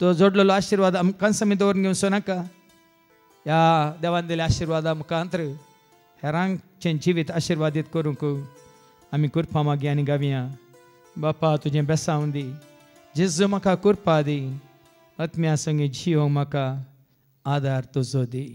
तो जोडलेलो आशिर्वाद आमकांच आमी दवरून घेवचो नाका ह्या देवान दिल्या आशिर्वादा मुखांतर हेरांचें जिवीत आशिर्वादीत करूंक आमी कृपा मागया आनी गावया बापा तुजें बेसांव दी जेजू म्हाका कृपा दी आत्म्या संगी जियोंक म्हाका आदार तुजो दी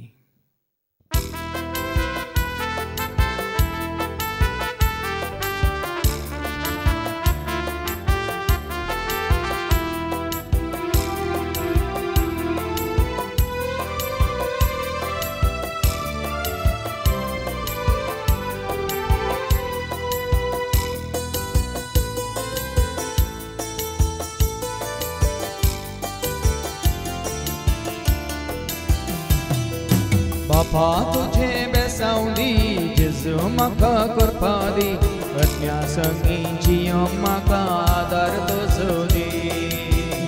बापा तुझे बेसावली जेजू म्हाका कृपा दी आत्म्या संगी जियोंक म्हाका आदार तुजो दी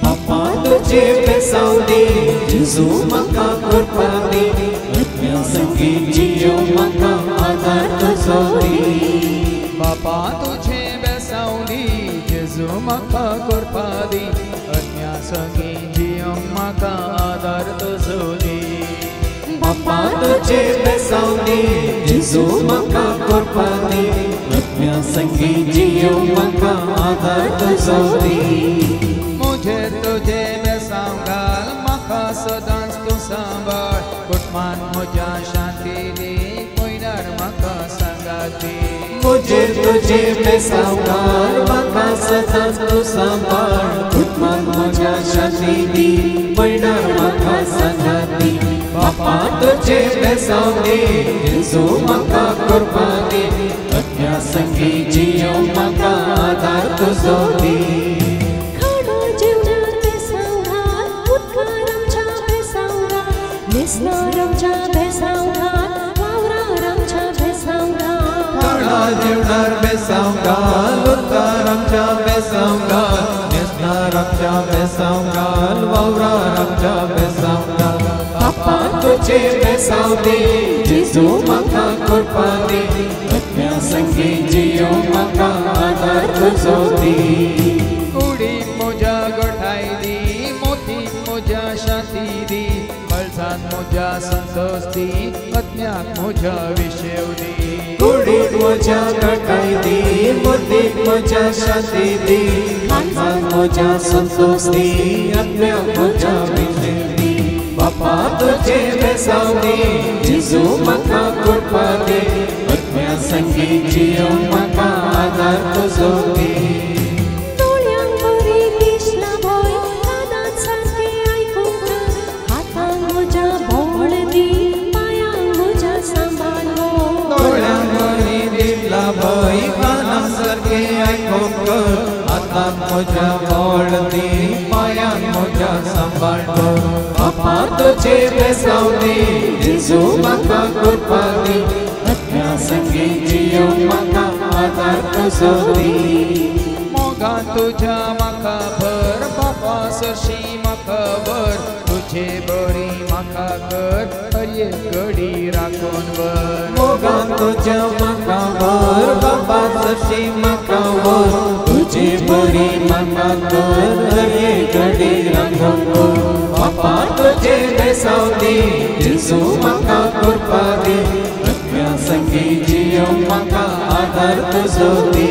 बापा तुझे तुझे बेसावली जेजू म्हाका करपाक दी आत्म्या संगी जियो म्हाका आदार तुजो दी बापा तुझे बेसावली जेजू म्हाका करपाक दी आत्म्या संगी जियो म्हाका आदार तुजो दी बापा तुझे बेसावली जेजू म्हाका करपाक दी आत्म्या संगी जियो म्हाका आदार तुजो दी मुझे तुझे बेसाव घाल म्हाका सदांच तूं सांबाळ कुटुंबान म्हज्या शांती दी पयल्यार म्हाका सांगाती मुझे तुझे बेसाव घाल म्हाका सदांच तूं सांबाळ कुटुंबान म्हज्या शांती दी पयल्यार म्हाका सांगाती बापा तुझे बेसावली जेजू म्हाका करपाक दी आत्म्या संगी जियो म्हाका आदार तुजो दी निस्नारमच्या बेसावघात वावरारमच्या बेसावघात काळा जीवनार बेसावघाल उद्गारामच्या बेसावघाल निस्नारामच्या बेसावघाल वावरारामच्या बेसावघाल बापा तुझे बेसावली जेजू म्हाका करपाक दी आत्म्या संगी जियो म्हाका आदार तुजो दी कुडी म्हज्या गोठाय दी मोती म्हज्या शांती दी कळसात म्हज्या संतोष दी आत्म्याक म्हज्या विशेव दी कुडीत म्हज्या घटाय दी मोतीत म्हज्या शांती दी काळजांत म्हज्या संतोष दी आत्म्याक म्हज्या विशेव दी बापा तुझे बेसावली जेजू म्हाका करपाक दी आत्म्या संगी जियो म्हाका आदार तुजो दी दोळ्यांक बरी दिसला भंय कानांत सारकें आयकूंक हातांक म्हज्या भोंवळ दी पांयांक म्हज्या सांबाळ दोळ्यांक बरी दिसला भंय कानांक सारकें आयकूंक हातांक म्हज्या भोंवळ दी पांयांक म्हज्या सांबाळ बापा तुझे बेसावली जेजू म्हाका करपाक दी आत्म्या संगी जियो म्हाका आदार तुजो दी मोगान तुझ्या म्हाका भर बापा सरशी म्हाका भर तुझे बरी म्हाका कर हर एक घडी राखून वर मोगान तुझ्या म्हाका वर बापा सरशी म्हाका वर तुझे बरी म्हाका कर हर एक घडी राखून वर बापा तुझे बेसावली जेजू म्हाका करपाक दी आत्म्या संगी जियो म्हाका आदार तुजो दी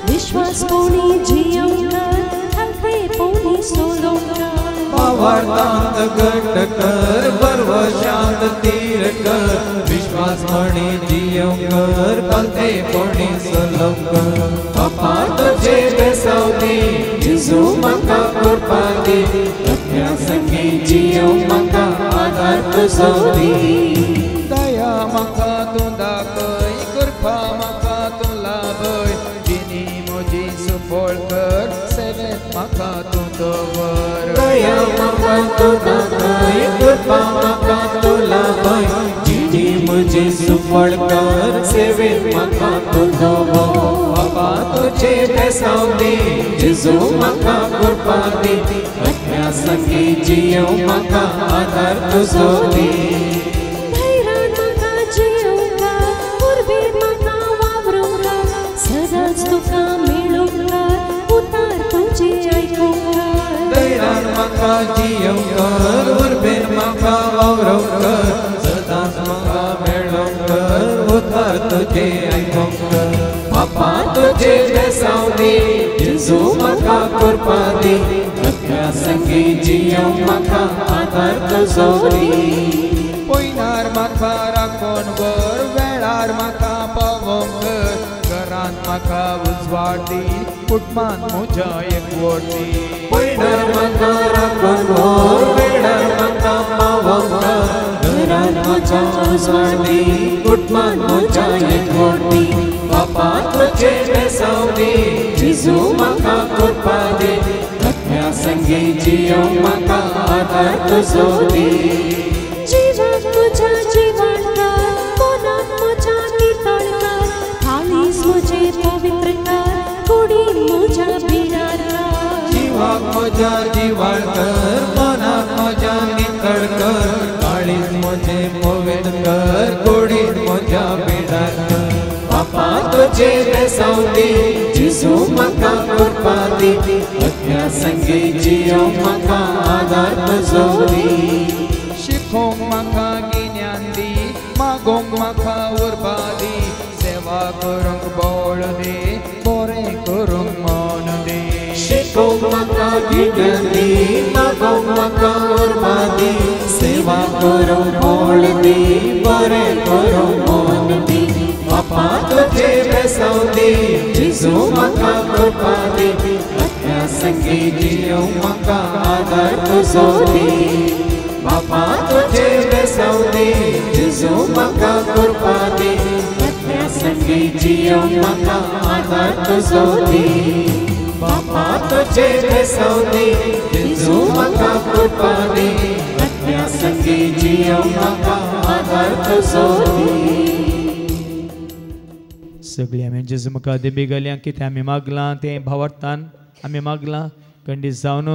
विश्वास कोणी जियोंकार हलके पोनी सोलोंकार भावार्थांत घट कर पर्व शांत तीर कर विश्वास म्हणी जियो कर कलते पोणी सोलोंकार बापा तुझे बेसावली जेजू म्हाका करपाक दी आत्म्या संगी जियो म्हाका आदार तुजो दी दया म्हाका तूं दाखय कृपा म्हाका तूं लाभय जिनी म्हजी सुफळ कर सेवेंत म्हाका तूं दवर दया म्हाका तूं दाखय कृपा म्हाका तूं लाभय जिनी म्हजी सुफळ कर सेवेंत म्हाका तूं दवर बापा तुझे बेसावली जेजू म्हाका करपाक दी आत्म्या संगी जियो म्हाका आदार तुजो दी धैर्यान म्हाका जियोंकार उर्बेर म्हाका वावरूंकार सदांच तुका मेळूंकार उतार तुजे आयकूंकार धैर्यान म्हाका जियोंकार उर्बेर म्हाका वावरूंकार सदांच म्हाका मेळूंकार उतार तुजे आयकूंकार बापा तुझे बेसावली जेजू म्हाका करपाक दी आत्म्या संगी जियो म्हाका आदार तुजो दी पयल्यार म्हाका राखून वर वेळार म्हाका पावोंक कर घरांत म्हाका उजवाड दी कुटुंबान म्हज्या एकवट दी पयल्यार म्हाका राखून वर वेळार म्हाका पावोंक कर घरांत म्हज्या उजवाड दी कुटुंबान म्हज्या एकवट दी बापा तुझे बेसावली जेजू म्हाका करपाक दी आत्म्या संगी जियो म्हाका आदार तुजो दी जिवाक तुज्या जिवाणकार मनाक म्हज्या नितळकार थालीस म्हजे पवित्रकार बाळ कर मनात माझ्या नितळ कर काळीज म्हजे मोवेत कर गोडीत म्हज्या पिडार कर बापा तुझे बेसावली जिजू म्हाका कृपा दी अज्ञा संगी जियो म्हाका आदार तुजो दी शिकोंक म्हाका गिन्यान दी मागोंक म्हाका उर्बा दी सेवा करूंक बोळ दे बरें करूंक मन दे शिकोंक म्हाका गिन्यान दी मागोंक म्हाका उर्बा दी सेवा करूंक बोळ दी बरें करूंक मन दी बापा तुझे बेसावली जिजू म्हाका कृपा दी अज्ञा संगी जियो म्हाका आदार तुजो दी बापा तुझे बेसावली जिजू म्हाका कृपा दी अज्ञा संगी जियो म्हाका आदार तुजो दी बापा तुझे बेसावली जिजू म्हाका कृपा दी अज्ञा संगी जियो म्हाका आदार तुजो दी सगळी आमी जेजू म्हाका देबी घाल्या कितें आमी मागलां तें भावार्थान आमी मागलां खंडीत जावन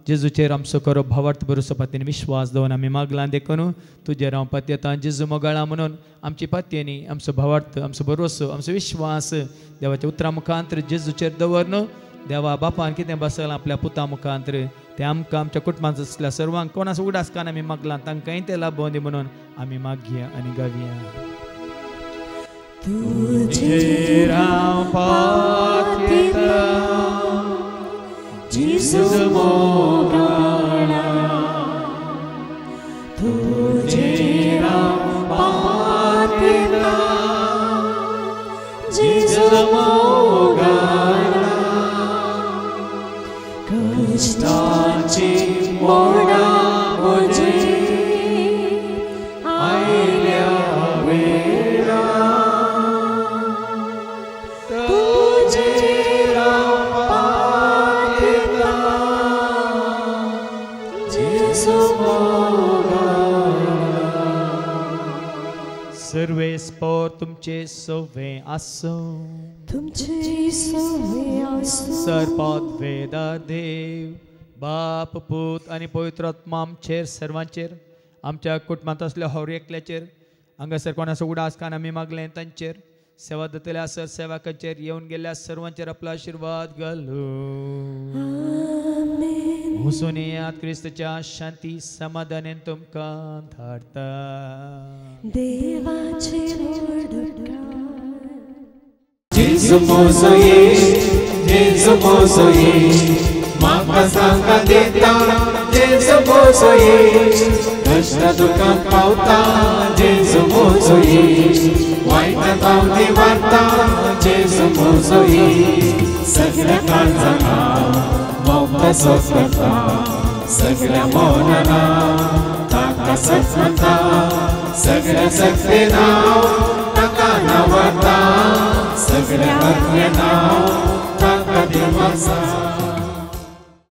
जेजूचेर आमचो खरो भावार्थ भरोसो पातयेन विश्वास दवरून आमी मागलां देखून तुजेर हांव पातयेतां जेजू मोगाळा म्हणून आमची पातयेनी आमचो भावार्थ आमचो भरोसो आमचो विश्वास देवाच्या उतरां मुखांतर जेजूचेर दवरन देवा बापान कितें बसयलां आपल्या पुता मुखांतर तें आमकां आमच्या कुटुंबांत आसल्या सर्वांक कोणास उगडासकान आमी मागलां तांकांय तें लाभोवन दी म्हणून आमी मागया आनी गावया तुझेर हांव पातयतां जेजू मोगाळा तुझेर हांव पातयतां जेजू मोगाळा कश्टाची मोडा म्हजे आयल्या वेळा तुझेर हांव पातयतां जेजू मोगाळा सर्वे स्पोर तुमचे सवे आसो तुमचे सवे आसूं सर्पाद वेदा देव बाप पूत आनी पवित्र आत्मा आमचेर सर्वांचेर आमच्या कुटुंबांत असल्या हर एकल्याचेर हांगासर कोणाचो उडासकान आमी मागलें तांचेर सेवा दितल्या सर सेवकांचेर येवन गेल्ल्या सर्वांचेर आपलो आशिर्वाद घालूं आमेन वचून येयात क्रिस्ताच्या शांती समाधानान तुमकां धाडटा देवाचे वडकार जेजू मोजोये म्हाका सांगा देता जेजू मोजोये कष्ट दुखांत पावता जेजू मोजोये वायटांत हांव निवारता जेजू मोजोये सगळ्या काळजांना मोगताचो करता सगळ्या मोनाना ताका सत्मता सगळ्या सक्तेन हांव ताका नावारता सगळ्या आत्म्यान हांव ताका देवाचा